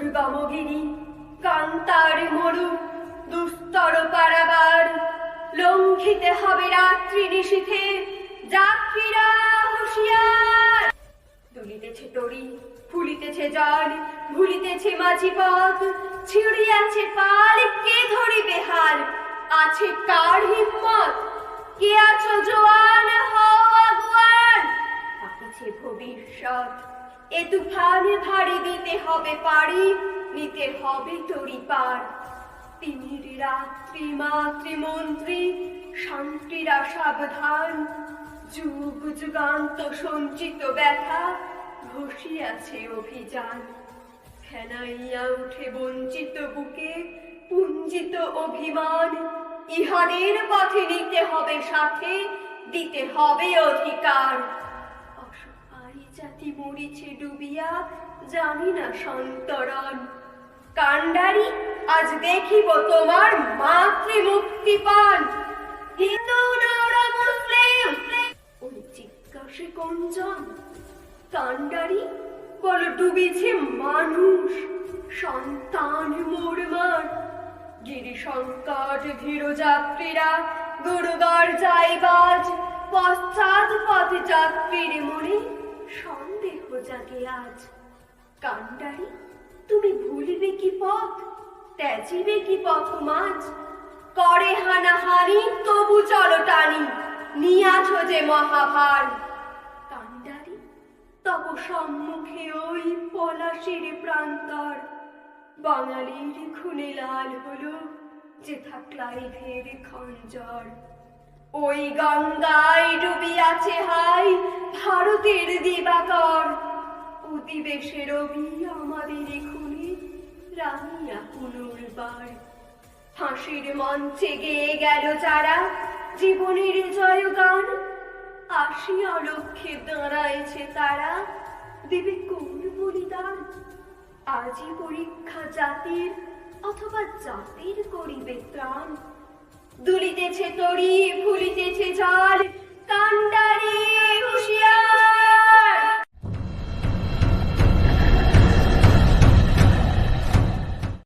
দুর্গমগিরি কান্তার মরু দুস্তর পারাবার, লঙ্ঘিতে হবে রাত্রি নিশীথে যাত্রীরা হুঁশিয়ার। দুলিতেছে তরি, ফুলিতেছে জল, ভুলিতেছে মাঝি পথ, ছিড়িয়াছে পাল, কে ধরিবে হাল? আছে কার হিম্মত? কে আছো জোয়ান, হও আগুয়ান। আপিছে ভবিষ্যৎ, এ তুফানে ভারী দিতে হবে পারি, নিতে হবে তরি পার। তিমির রাত্রি মাতৃমন্ত্রী, শান্তিরা সাবধান, যুগ যুগান্ত সঞ্চিত ব্যথা, ঘষিয়াছে অভিযান। ফেনাইয়া উঠে বঞ্চিত বুকে পুঞ্জিত অভিমান, ইহাদের পথে নিতে হবে সাথে, দিতে হবে অধিকার। অসহায় জাতি মরিছে ডুবিয়া, জানি না সন্তরণ। কান্ডারি, আজ দেখিব তোমার মাতৃমুক্তি পান। হিন্দু না ওরা মুসলিম, ওই জিজ্ঞাসে কোনজন? কান্ডারি, বল ডুবিছে মানুষ, সন্তান মোরমার। গিরি সংকট ধীর যাত্রীরা গুরুগর যাইবাজ, পশ্চাৎ পথ যাত্রীর মনে সন্দেহ জাগে আজ। কান্ডারি, তুমি ভুলিবে কি পথ, ত্যাজিবে কি পথ মাঝ? করে হানাহানি তবু চলো টানি, নিয়াছ যে মহাভার। কান্ডারি, তব সম্মুখে ওই পলাশির প্রান্তর, বাঙালির খুনে লাল হলো যেথা ক্লাইভের খঞ্জর। ওই গঙ্গায় ডুবিয়াছে হাই ভারতের দিবাকর, অধিবেশে রবি আমাদের খুনে রামিয়া পুনর্বার। ফাঁসির মঞ্চে গেয়ে গেল যারা জীবনের জয়গান, আসিয়া লক্ষ্যে দাঁড়াইছে তারা, দেবে কোন বলিদান? আজই পরীক্ষা জাতির, অথবা জাতির করিবে ত্রাণ। দুলিতেছে তরি, ফুলিতেছে